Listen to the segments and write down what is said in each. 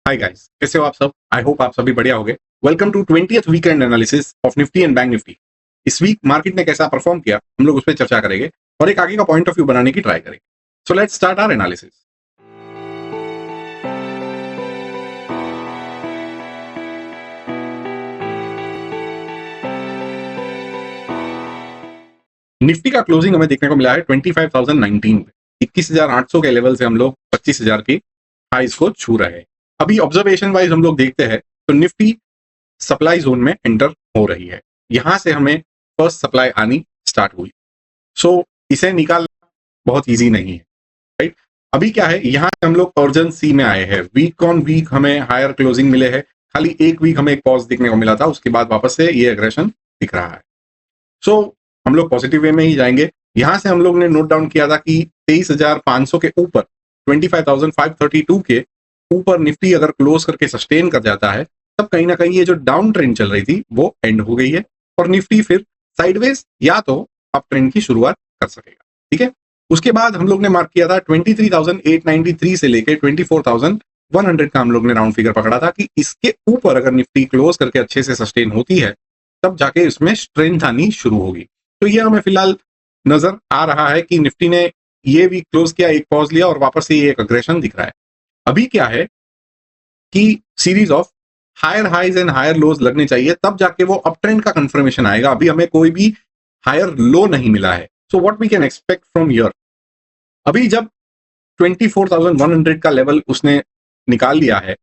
Hi guys, कैसे हो आप सब? आई होप आप सभी बढ़िया होंगे। Welcome to 20th weekend analysis of Nifty and bank Nifty. इस वीक मार्केट ने कैसा परफॉर्म किया हम लोग उस पर चर्चा करेंगे और एक आगे का पॉइंट ऑफ व्यू बनाने की ट्राई करेंगे। So let's start our analysis. Nifty का क्लोजिंग हमें देखने को मिला है 25,019 पे। 21,800 के लेवल से हम लोग 25,000 की हाइज को छू रहे हैं। अभी ऑब्जर्वेशन वाइज हम लोग देखते हैं तो निफ्टी सप्लाई जोन में एंटर हो रही है। यहां से हमें फर्स्ट सप्लाई आनी स्टार्ट हुई। सो इसे निकालना बहुत इजी नहीं है, राइट। अभी क्या है, यहाँ से हम लोग अर्जेंसी में आए हैं। वीक ऑन वीक हमें हायर क्लोजिंग मिले हैं। खाली एक वीक हमें एक पॉज देखने को मिला था, उसके बाद वापस से ये एग्रेशन दिख रहा है। सो हम लोग पॉजिटिव वे में ही जाएंगे। यहां से हम लोग ने नोट डाउन किया था कि 23,500 के ऊपर 25,532 के ऊपर निफ्टी अगर क्लोज करके सस्टेन कर जाता है तब कहीं ना कहीं ये जो डाउन ट्रेंड चल रही थी वो एंड हो गई है और निफ्टी फिर साइडवेज या तो अप ट्रेंड की शुरुआत कर सकेगा। ठीक है, उसके बाद हम लोग ने मार्क किया था 23,893 से लेकर 24,100 का हम लोग ने राउंड फिगर पकड़ा था कि इसके ऊपर अगर निफ्टी क्लोज करके अच्छे से सस्टेन होती है तब जाके इसमें स्ट्रेंथ आनी शुरू होगी। तो ये हमें फिलहाल नजर आ रहा है कि निफ्टी ने ये वीक क्लोज किया, एक पॉज लिया और वापस से ये एक अग्रेशन दिख रहा है। अभी क्या है कि series of higher highs and higher lows लगने चाहिए तब जाके वो अप ट्रेंड का कंफर्मेशन आएगा। अभी हमें कोई भी हायर लो नहीं मिला है। So what we can expect from here, अभी जब 24,100 का लेवल उसने निकाल लिया है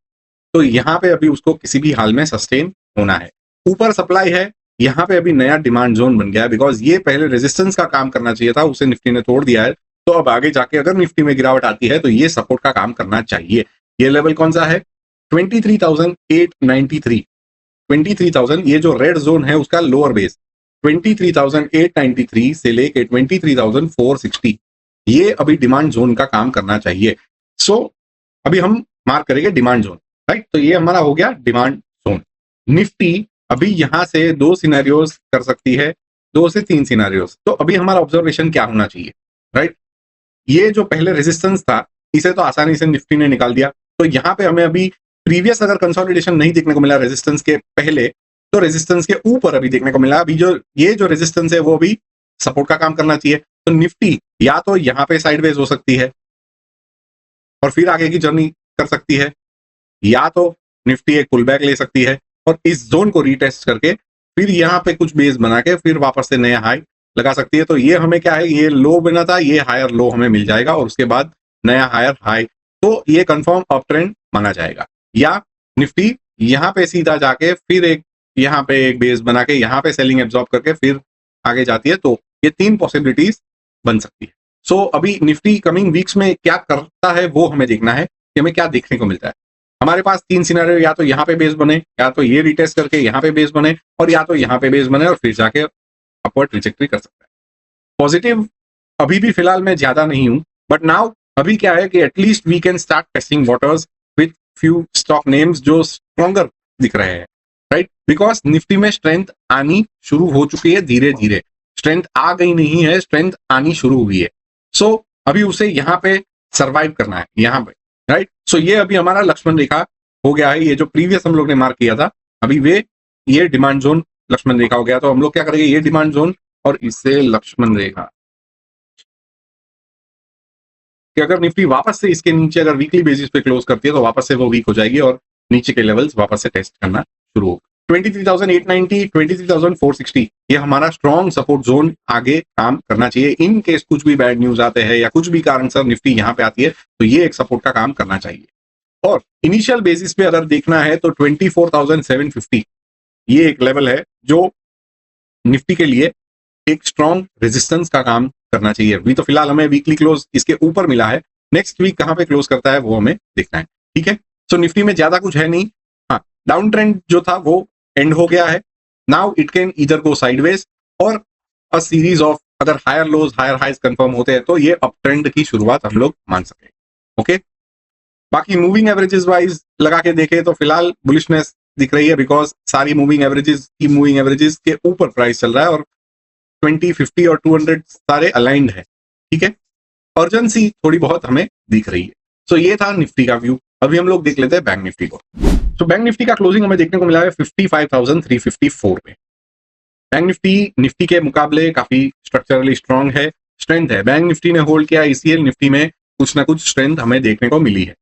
तो यहां पे अभी उसको किसी भी हाल में सस्टेन होना है। ऊपर सप्लाई है, यहां पे अभी नया डिमांड जोन बन गया है बिकॉज ये पहले रेजिस्टेंस का काम करना चाहिए था, उसे निफ्टी ने तोड़ दिया है। तो अब आगे जाके अगर निफ्टी में गिरावट आती है तो ये सपोर्ट का काम करना चाहिए। ये लेवल कौन सा है? 23,893। 23,000 ये जो रेड जोन है उसका लोअर बेस 23,893 से लेके 23,460 ये अभी डिमांड जोन का काम करना चाहिए। सो अभी हम मार्क करेंगे डिमांड जोन, राइट। तो ये हमारा हो गया डिमांड जोन। निफ्टी अभी यहां से दो सिनेरियोज कर सकती है, 2 से 3 सिनेरियोज। तो अभी हमारा ऑब्जर्वेशन क्या होना चाहिए, राइट। ये जो पहले रेजिस्टेंस था इसे तो आसानी से निफ्टी ने निकाल दिया। तो यहां पे हमें अभी प्रीवियस अगर कंसोलिडेशन नहीं देखने को मिला रेजिस्टेंस के पहले तो रेजिस्टेंस के ऊपर अभी देखने को मिला। अभी जो ये जो रेजिस्टेंस है वो भी सपोर्ट का काम करना चाहिए। तो निफ्टी या तो यहां पे साइडवेज हो सकती है और फिर आगे की जर्नी कर सकती है, या तो निफ्टी एक पुल बैक ले सकती है और इस जोन को रीटेस्ट करके फिर यहाँ पे कुछ बेस बना के फिर वापस से नया हाई लगा सकती है। तो ये हमें क्या है, ये लो बना था, ये हायर लो हमें मिल जाएगा और उसके बाद नया हायर हाई। तो ये कंफर्म अप ट्रेंड माना जाएगा। या निफ्टी यहाँ पे सीधा जाके फिर एक यहाँ पे एक बेस बना के यहाँ पे सेलिंग एब्जॉर्ब करके फिर आगे जाती है। तो ये 3 पॉसिबिलिटीज बन सकती है। सो अभी निफ्टी कमिंग वीक्स में क्या करता है वो हमें देखना है कि हमें क्या देखने को मिलता है। हमारे पास 3 सिनेरियो, या तो यहाँ पे बेस बने, या तो ये रिटेस्ट करके यहाँ पे बेस बने और या तो यहाँ पे बेस बने और फिर जाके अपवर्ड ट्रैजेक्टरी कर सकता है। पॉजिटिव अभी भी फिलहाल मैं ज्यादा नहीं हूं, बट नाउ अभी क्या है कि at least we can start testing waters with few stock names जो स्ट्रॉन्गर दिख रहे हैं, राइट। बिकॉज निफ्टी में स्ट्रेंथ आनी शुरू हो चुकी है, धीरे धीरे स्ट्रेंथ आ गई नहीं है, स्ट्रेंथ आनी शुरू हुई है। सो अभी उसे यहाँ पे सर्वाइव करना है, यहाँ पे, राइट। सो ये अभी हमारा लक्ष्मण रेखा हो गया है। ये जो प्रीवियस हम लोग ने मार्क किया था अभी ये डिमांड जोन लक्ष्मण रेखा हो गया। तो हम लोग क्या करेंगे, ये डिमांड जोन और इससे लक्ष्मण रेखा कि अगर निफ्टी वापस से इसके नीचे अगर वीकली बेसिस पे क्लोज करती है तो वापस से वो वीक हो जाएगी और नीचे के लेवल्स वापस से टेस्ट करना शुरू हो। 23,890, 23,460 ये हमारा स्ट्रॉन्ग सपोर्ट जोन आगे काम करना चाहिए। इन केस कुछ भी बैड न्यूज आते हैं या कुछ भी कारण सर निफ्टी यहाँ पे आती है तो ये एक सपोर्ट का काम करना चाहिए। और इनिशियल बेसिस पे अगर देखना है तो 24,750 ये एक लेवल है जो निफ्टी के लिए एक स्ट्रॉन्ग रेजिस्टेंस का काम करना चाहिए। अभी तो फिलहाल हमें वीकली क्लोज इसके ऊपर मिला है, नेक्स्ट वीक कहां पे क्लोज करता है वो हमें देखना है। ठीक है, सो निफ्टी में ज्यादा कुछ है नहीं। हाँ, डाउन ट्रेंड जो था वो एंड हो गया है। Now it can either go sideways or a series of अगर higher lows higher highs confirm होते हैं तो ये अप ट्रेंड की शुरुआत हम लोग मान सके। ओके, बाकी मूविंग एवरेजेस वाइज लगा के देखे तो फिलहाल बुलिशनेस दिख रही है बिकॉज सारी मूविंग एवरेजेस के ऊपर प्राइस चल रहा है और 20, 50 और 200 सारे अलाइंड है। ठीक है, अर्जेंसी थोड़ी बहुत हमें दिख रही है। सो ये था निफ्टी का व्यू। अभी हम लोग देख लेते हैं बैंक निफ्टी को। तो बैंक निफ्टी का क्लोजिंग हमें देखने को मिला है 55,354 पे। बैंक निफ्टी के मुकाबले काफी स्ट्रक्चरली स्ट्रांग है, स्ट्रेंथ है। बैंक निफ्टी ने होल्ड किया, इसीलिए निफ्टी में कुछ ना कुछ स्ट्रेंथ हमें देखने को मिली है।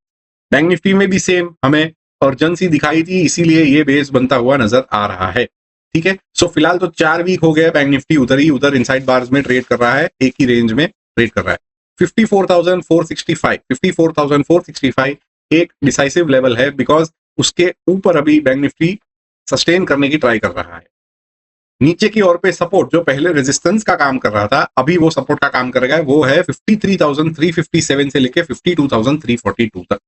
बैंक निफ्टी में भी सेम हमें अर्जेंसी दिखाई थी, इसीलिए ये बेस बनता हुआ नजर आ रहा है। ठीक है, सो फिलहाल तो 4 वीक हो गए, बैंक निफ्टी उधर इनसाइड बार्स में ट्रेड कर रहा है, एक ही रेंज में ट्रेड कर रहा है। 54,465 एक डिसाइसिव लेवल है, बिकॉज उसके ऊपर अभी बैंक निफ्टी सस्टेन करने की ट्राई कर रहा है। नीचे की ओर पे सपोर्ट जो पहले रेजिस्टेंस का काम कर रहा था, अभी वो सपोर्ट का काम करेगा, वो है 53,357 से लेके 52,342 तक।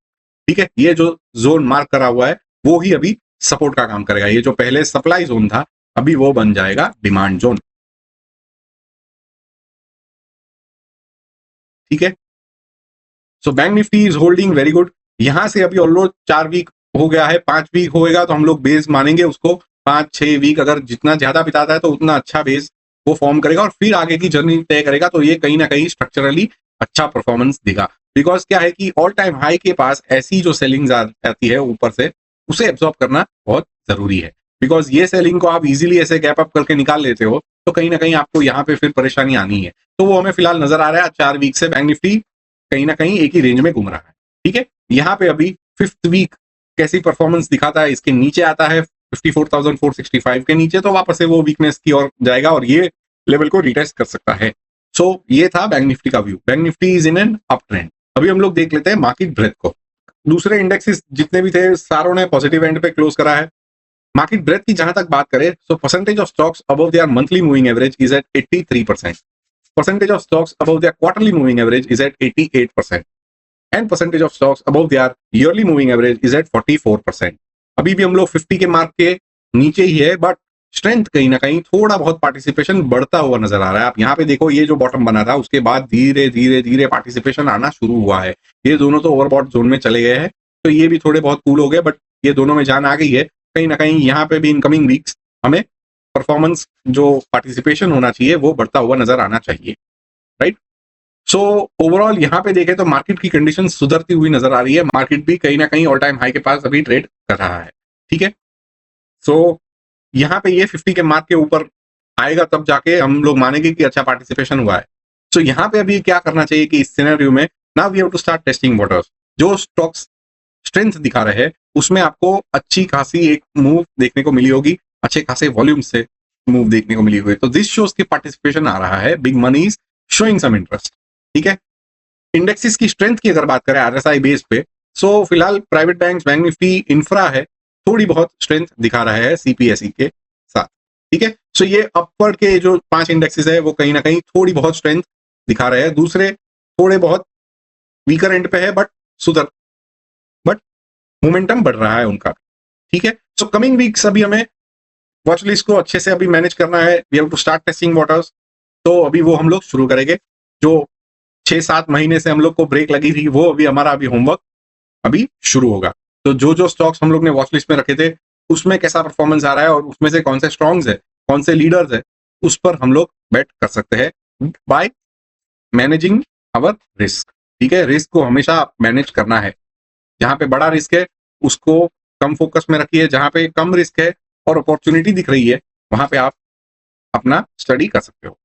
ठीक है, ये जो जोन मार्क करा हुआ है वो ही अभी सपोर्ट का काम करेगा। ये जो पहले सप्लाई जोन था, अभी वो बन जाएगा डिमांड जोन। ठीक है, so bank Nifty is holding very good. यहां से अभी ऑलमोस्ट 4 वीक हो गया है, 5 वीक होएगा तो हम लोग बेस मानेंगे उसको। 5-6 वीक अगर जितना ज्यादा बिताता है तो उतना अच्छा बेस वो फॉर्म करेगा और फिर आगे की जर्नी तय करेगा। तो ये कहीं ना कहीं स्ट्रक्चरली अच्छा परफॉर्मेंस देगा, बिकॉज क्या है कि ऑल टाइम हाई के पास ऐसी जो सेलिंग आती है ऊपर से, उसे एब्जॉर्ब करना बहुत जरूरी है। बिकॉज ये सेलिंग को आप इजीली ऐसे गैप अप करके निकाल लेते हो तो कहीं ना कहीं आपको यहाँ पे फिर परेशानी आनी है। तो वो हमें फिलहाल नजर आ रहा है। 4 वीक से बैंक निफ्टी कहीं ना कहीं एक ही रेंज में घूम रहा है। ठीक है, यहाँ पे अभी 5th वीक कैसी परफॉर्मेंस दिखाता है, इसके नीचे आता है 54,465 के नीचे, तो वापस से वो वीकनेस की ओर जाएगा और ये लेवल को रिटेस्ट कर सकता है। सो ये था बैंक निफ्टी का view. Bank Nifty is in an up trend. अभी हम लोग देख लेते हैं मार्केट ब्रेथ को। दूसरे इंडेक्सेस जितने भी थे सारों ने पॉजिटिव एंड पे क्लोज करा है। मार्केट ब्रेथ की जहां तक बात करें, so percentage of stocks above their monthly moving average is at 83%, percentage of stocks above their quarterly moving average is at 88%, and percentage of stocks above their yearly moving average is at 44%. अभी भी हम लोग 50 के mark के नीचे ही है, but strength कहीं ना कहीं थोड़ा बहुत पार्टिसिपेशन बढ़ता हुआ नजर आ रहा है। आप यहाँ पे देखो, ये जो बॉटम बना था उसके बाद धीरे धीरे धीरे पार्टिसिपेशन आना शुरू हुआ है। ये दोनों तो ओवरबॉट जोन में चले गए हैं, तो ये भी थोड़े बहुत कूल हो गए, बट ये दोनों में जान आ गई है। कहीं ना कहीं यहाँ पे भी इनकमिंग वीक्स हमें परफॉर्मेंस जो पार्टिसिपेशन होना चाहिए वो बढ़ता हुआ नजर आना चाहिए, राइट। सो ओवरऑल यहाँ पे देखें तो मार्केट की कंडीशन सुधरती हुई नजर आ रही है। मार्केट भी कहीं ना कहीं ऑल टाइम हाई के पास अभी ट्रेड कर रहा है। ठीक है, सो यहाँ पे ये 50 के मार्क के ऊपर आएगा तब जाके हम लोग मानेंगे कि अच्छा पार्टिसिपेशन हुआ है। सो यहाँ पे अभी क्या करना चाहिए कि इस सिनेरियो में now we have to start testing waters. जो स्टॉक्स स्ट्रेंथ दिखा रहे हैं उसमें आपको अच्छी खासी एक मूव देखने को मिली होगी, अच्छे खासे वॉल्यूम से मूव देखने को मिली हुई। तो दिस शोज की पार्टिसिपेशन आ रहा है, big money is showing some interest. ठीक है, इंडेक्सेस की स्ट्रेंथ की अगर बात करें आरएसआई बेस पे, सो फिलहाल private banks, bank Nifty, infra है, थोड़ी बहुत स्ट्रेंथ दिखा रहा है सीपीएसई के साथ। ठीक है, सो ये अपवर्ड के जो 5 इंडेक्सेस है वो कहीं ना कहीं थोड़ी बहुत स्ट्रेंथ दिखा रहे हैं। दूसरे थोड़े बहुत वीकर एंड पे है, बट मोमेंटम बढ़ रहा है उनका। ठीक है, सो कमिंग वीक्स अभी हमें वॉच लिस्ट को अच्छे से अभी मैनेज करना है। We have to start testing waters. तो अभी वो हम लोग शुरू करेंगे। जो 6-7 महीने से हम लोग को ब्रेक लगी थी, वो अभी हमारा अभी होमवर्क अभी शुरू होगा। तो जो स्टॉक्स हम लोग ने वॉच लिस्ट में रखे थे उसमें कैसा परफॉर्मेंस आ रहा है और उसमें से कौन से स्ट्रॉन्ग्स है, कौन से लीडर्स है, उस पर हम लोग बेट कर सकते हैं बाय मैनेजिंग आवर रिस्क। ठीक है, रिस्क को हमेशा मैनेज करना है। जहां पे बड़ा रिस्क है उसको कम फोकस में रखिए, जहां पे कम रिस्क है और अपॉर्चुनिटी दिख रही है वहां पे आप अपना स्टडी कर सकते हो।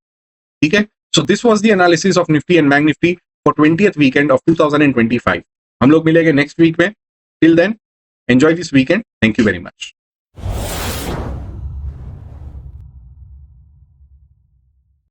ठीक है, so this was the analysis of Nifty and bank Nifty for 20th weekend of 2025। हम लोग मिलेंगे नेक्स्ट वीक में। Till then enjoy this weekend. Thank you very much.